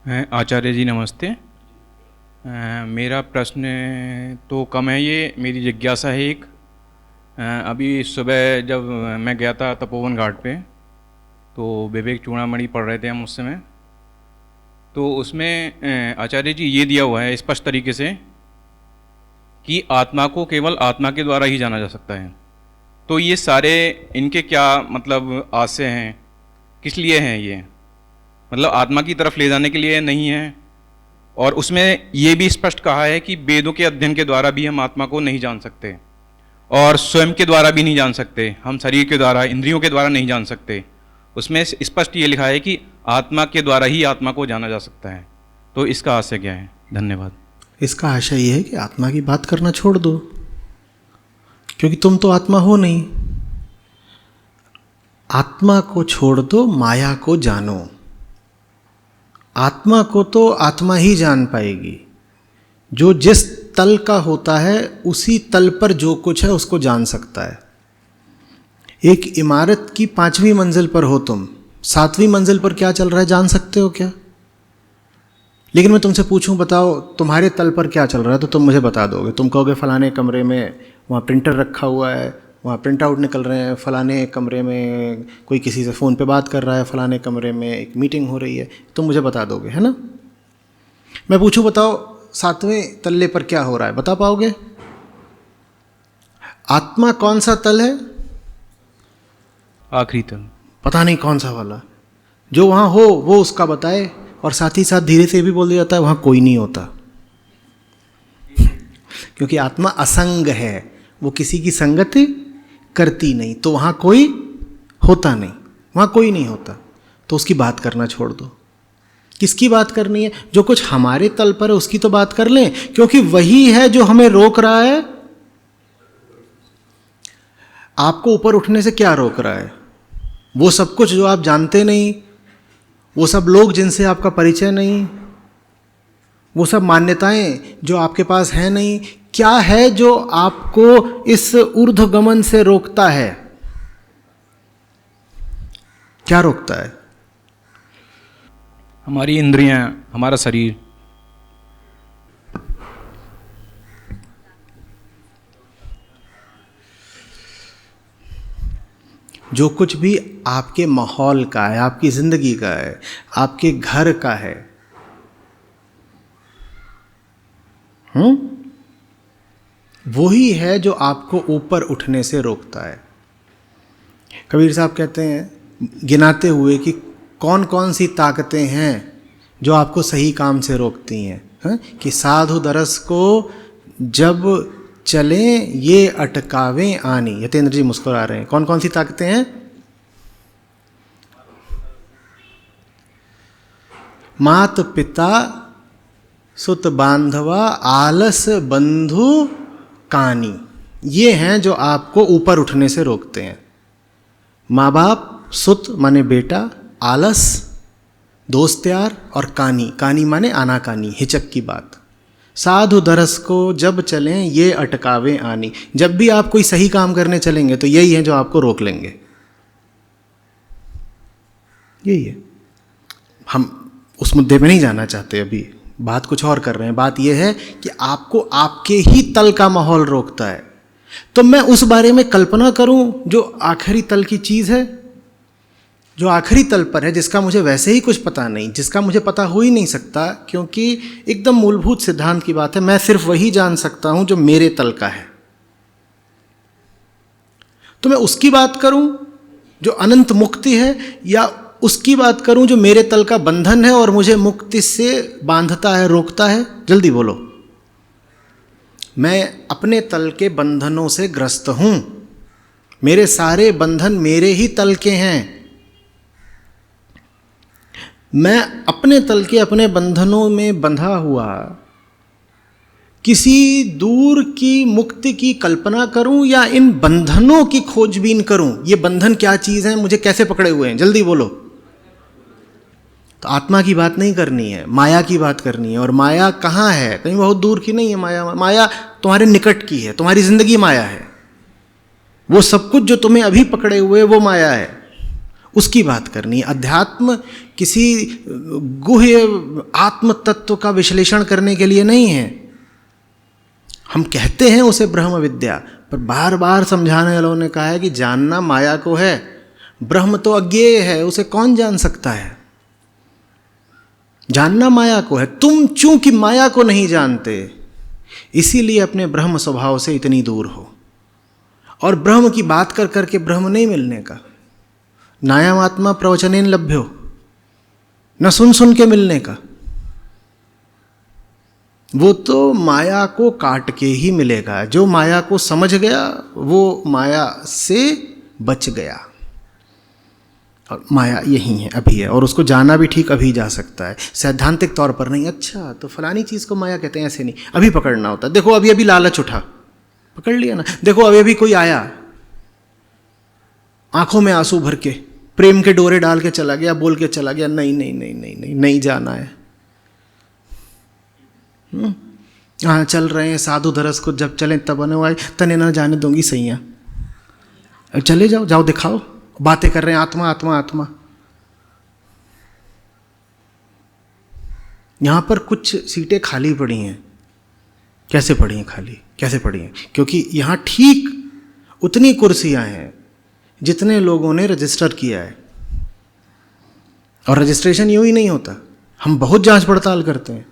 आचार्य जी नमस्ते। मेरा प्रश्न तो कम है, ये मेरी जिज्ञासा है एक। अभी सुबह जब मैं गया था तपोवन घाट पे, तो विवेक चूड़ामणि पढ़ रहे थे हम उस समय। तो उसमें आचार्य जी ये दिया हुआ है स्पष्ट तरीके से कि आत्मा को केवल आत्मा के द्वारा ही जाना जा सकता है। तो ये सारे इनके क्या मतलब आशय हैं, किस लिए हैं ये? मतलब आत्मा की तरफ ले जाने के लिए नहीं है। और उसमें ये भी स्पष्ट कहा है कि वेदों के अध्ययन के द्वारा भी हम आत्मा को नहीं जान सकते, और स्वयं के द्वारा भी नहीं जान सकते, हम शरीर के द्वारा, इंद्रियों के द्वारा नहीं जान सकते। उसमें स्पष्ट ये लिखा है कि आत्मा के द्वारा ही आत्मा को जाना जा सकता है। तो इसका आशय क्या है? धन्यवाद। इसका आशय ये है कि आत्मा की बात करना छोड़ दो, क्योंकि तुम तो आत्मा हो नहीं। आत्मा को छोड़ दो, माया को जानो। आत्मा को तो आत्मा ही जान पाएगी। जो जिस तल का होता है उसी तल पर जो कुछ है उसको जान सकता है। एक इमारत की 5वीं मंजिल पर हो तुम, 7वीं मंजिल पर क्या चल रहा है जान सकते हो क्या? लेकिन मैं तुमसे पूछूं, बताओ तुम्हारे तल पर क्या चल रहा है, तो तुम मुझे बता दोगे। तुम कहोगे फलाने कमरे में वहाँ प्रिंटर रखा हुआ है, वहाँ प्रिंट आउट निकल रहे हैं, फलाने कमरे में कोई किसी से फ़ोन पे बात कर रहा है, फलाने कमरे में एक मीटिंग हो रही है। तुम मुझे बता दोगे, है ना? मैं पूछूं, बताओ 7वें तल्ले पर क्या हो रहा है, बता पाओगे? आत्मा कौन सा तल है? आखिरी तल। पता नहीं कौन सा वाला। जो वहाँ हो वो उसका बताए, और साथ ही साथ धीरे से भी बोल दिया जाता है वहाँ कोई नहीं होता। क्योंकि आत्मा असंग है, वो किसी की संगति करती नहीं, तो वहाँ कोई होता नहीं, वहाँ कोई नहीं होता। तो उसकी बात करना छोड़ दो। किसकी बात करनी है? जो कुछ हमारे तल पर है उसकी तो बात कर लें, क्योंकि वही है जो हमें रोक रहा है। आपको ऊपर उठने से क्या रोक रहा है? वो सब कुछ जो आप जानते नहीं, वो सब लोग जिनसे आपका परिचय नहीं, वो सब मान्यताएं जो आपके पास हैं नहीं। क्या है जो आपको इस ऊर्ध्वगमन से रोकता है? क्या रोकता है? हमारी इंद्रियां, हमारा शरीर। जो कुछ भी आपके माहौल का है, आपकी जिंदगी का है, आपके घर का है, वही है जो आपको ऊपर उठने से रोकता है। कबीर साहब कहते हैं गिनाते हुए कि कौन कौन सी ताकतें हैं जो आपको सही काम से रोकती हैं, कि साधु दरस को जब चलें ये अटकावें आनी। यतेंद्र जी मुस्कुरा रहे हैं। कौन कौन सी ताकतें हैं? मात पिता सुत बांधवा आलस बंधु कानी, ये हैं जो आपको ऊपर उठने से रोकते हैं। माँ बाप, सुत माने बेटा, आलस दोस्त यार, और कानी, कानी माने आनाकानी, हिचक की बात। साधु दरस को जब चलें ये अटकावे आनी। जब भी आप कोई सही काम करने चलेंगे तो यही है जो आपको रोक लेंगे। यही है। हम उस मुद्दे में नहीं जाना चाहते, अभी बात कुछ और कर रहे हैं। बात यह है कि आपको आपके ही तल का माहौल रोकता है। तो मैं उस बारे में कल्पना करूं जो आखिरी तल की चीज़ है, जो आखिरी तल पर है, जिसका मुझे वैसे ही कुछ पता नहीं, जिसका मुझे पता हो ही नहीं सकता, क्योंकि एकदम मूलभूत सिद्धांत की बात है। मैं सिर्फ वही जान सकता हूं जो मेरे तल का है। तो मैं उसकी बात करूं जो अनंत मुक्ति है, या उसकी बात करूं जो मेरे तल का बंधन है और मुझे मुक्ति से बांधता है, रोकता है? जल्दी बोलो। मैं अपने तल के बंधनों से ग्रस्त हूं। मेरे सारे बंधन मेरे ही तल के हैं। मैं अपने तल के अपने बंधनों में बंधा हुआ किसी दूर की मुक्ति की कल्पना करूं, या इन बंधनों की खोजबीन करूं? ये बंधन क्या चीज है, मुझे कैसे पकड़े हुए हैं? जल्दी बोलो। तो आत्मा की बात नहीं करनी है, माया की बात करनी है। और माया कहाँ है? कहीं बहुत दूर की नहीं है माया। माया तुम्हारे निकट की है, तुम्हारी जिंदगी माया है। वो सब कुछ जो तुम्हें अभी पकड़े हुए वो माया है, उसकी बात करनी है। अध्यात्म किसी गुह्य आत्म तत्व का विश्लेषण करने के लिए नहीं है। हम कहते हैं उसे ब्रह्म विद्या, पर बार बार समझाने वालों ने कहा है कि जानना माया को है, ब्रह्म तो अज्ञेय है, उसे कौन जान सकता है। जानना माया को है। तुम चूंकि माया को नहीं जानते, इसीलिए अपने ब्रह्म स्वभाव से इतनी दूर हो। और ब्रह्म की बात कर करके ब्रह्म नहीं मिलने का। नायमात्मा प्रवचनेन लभ्यो, न सुन सुन के मिलने का। वो तो माया को काट के ही मिलेगा। जो माया को समझ गया वो माया से बच गया। और माया यही है, अभी है, और उसको जाना भी ठीक अभी जा सकता है, सैद्धांतिक तौर पर नहीं। अच्छा तो फलानी चीज़ को माया कहते हैं, ऐसे नहीं, अभी पकड़ना होता है। देखो अभी अभी लालच उठा, पकड़ लिया ना। देखो अभी अभी कोई आया, आंखों में आंसू भर के प्रेम के डोरे डाल के चला गया, बोल के चला गया, नहीं नहीं नहीं नहीं नहीं नहीं जाना है। हाँ चल रहे हैं साधु धरस को, जब चलें तब बने हुआ तने ना जाने दूंगी सैया। चले जाओ, जाओ दिखाओ, बातें कर रहे हैं आत्मा आत्मा आत्मा। यहां पर कुछ सीटें खाली पड़ी हैं। कैसे पड़ी हैं खाली, कैसे पड़ी हैं? क्योंकि यहां ठीक उतनी कुर्सियां हैं जितने लोगों ने रजिस्टर किया है। और रजिस्ट्रेशन यूं ही नहीं होता, हम बहुत जांच पड़ताल करते हैं।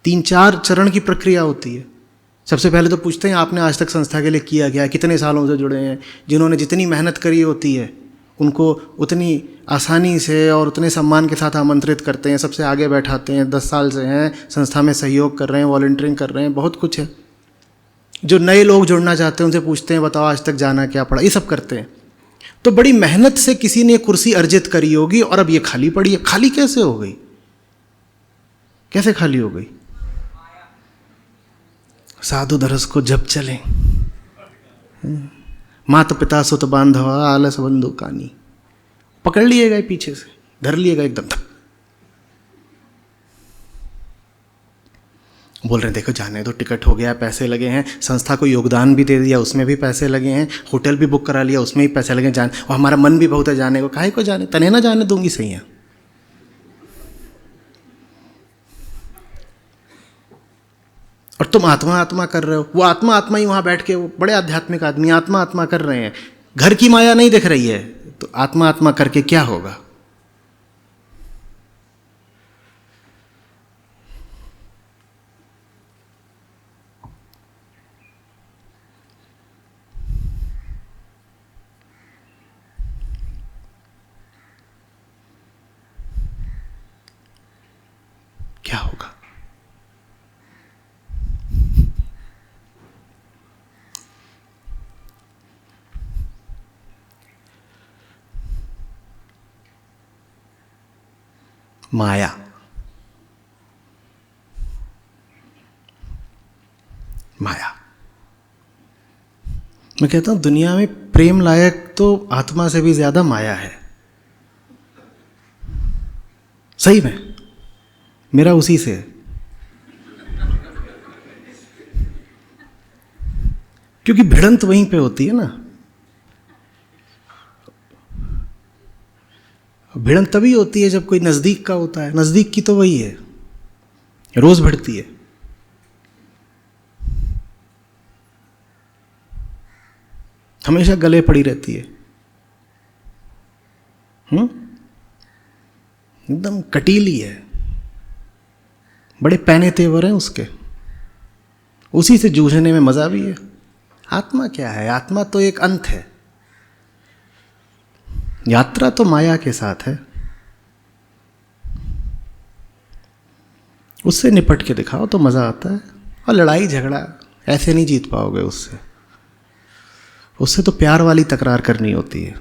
3-4 चरण की प्रक्रिया होती है। सबसे पहले तो पूछते हैं आपने आज तक संस्था के लिए किया क्या, कितने सालों से जुड़े हैं। जिन्होंने जितनी मेहनत करी होती है उनको उतनी आसानी से और उतने सम्मान के साथ आमंत्रित करते हैं, सबसे आगे बैठाते हैं। 10 साल से हैं संस्था में, सहयोग कर रहे हैं, वॉलंटियरिंग कर रहे हैं, बहुत कुछ है। जो नए लोग जुड़ना चाहते हैं उनसे पूछते हैं बताओ आज तक जाना क्या पड़ा, ये सब करते हैं। तो बड़ी मेहनत से किसी ने कुर्सी अर्जित करी होगी और अब ये खाली पड़ी है। खाली कैसे हो गई, कैसे खाली हो गई? साधु धरस को जब चलें, माता पिता सुत बांधवा आलस बंधु कानी, पकड़ लिएगा पीछे से, धर लिएगा एकदम। बोल रहे हैं देखो जाने दो, टिकट हो गया, पैसे लगे हैं, संस्था को योगदान भी दे दिया, उसमें भी पैसे लगे हैं, होटल भी बुक करा लिया, उसमें भी पैसे लगे जान, और हमारा मन भी बहुत है जाने को, काहे को जाने, तने ना जाने दूंगी सही है। और तुम आत्मा आत्मा कर रहे हो। वो आत्मा आत्मा ही वहां बैठ के, वो बड़े आध्यात्मिक आदमी आत्मा आत्मा कर रहे हैं, घर की माया नहीं दिख रही है, तो आत्मा आत्मा करके क्या होगा? क्या होगा? माया, माया। मैं कहता हूं दुनिया में प्रेम लायक तो आत्मा से भी ज्यादा माया है। सही में मेरा उसी से है। क्योंकि भिड़ंत वहीं पे होती है ना। भिड़ंत तभी होती है जब कोई नजदीक का होता है। नजदीक की तो वही है, रोज भिड़ती है। हमेशा गले पड़ी रहती है। एकदम कटीली है, बड़े पैने तेवर हैं उसके, उसी से जूझने में मजा भी है। आत्मा क्या है? आत्मा तो एक अंत है। यात्रा तो माया के साथ है। उससे निपट के दिखाओ तो मजा आता है। और लड़ाई झगड़ा ऐसे नहीं जीत पाओगे उससे। उससे तो प्यार वाली तकरार करनी होती है।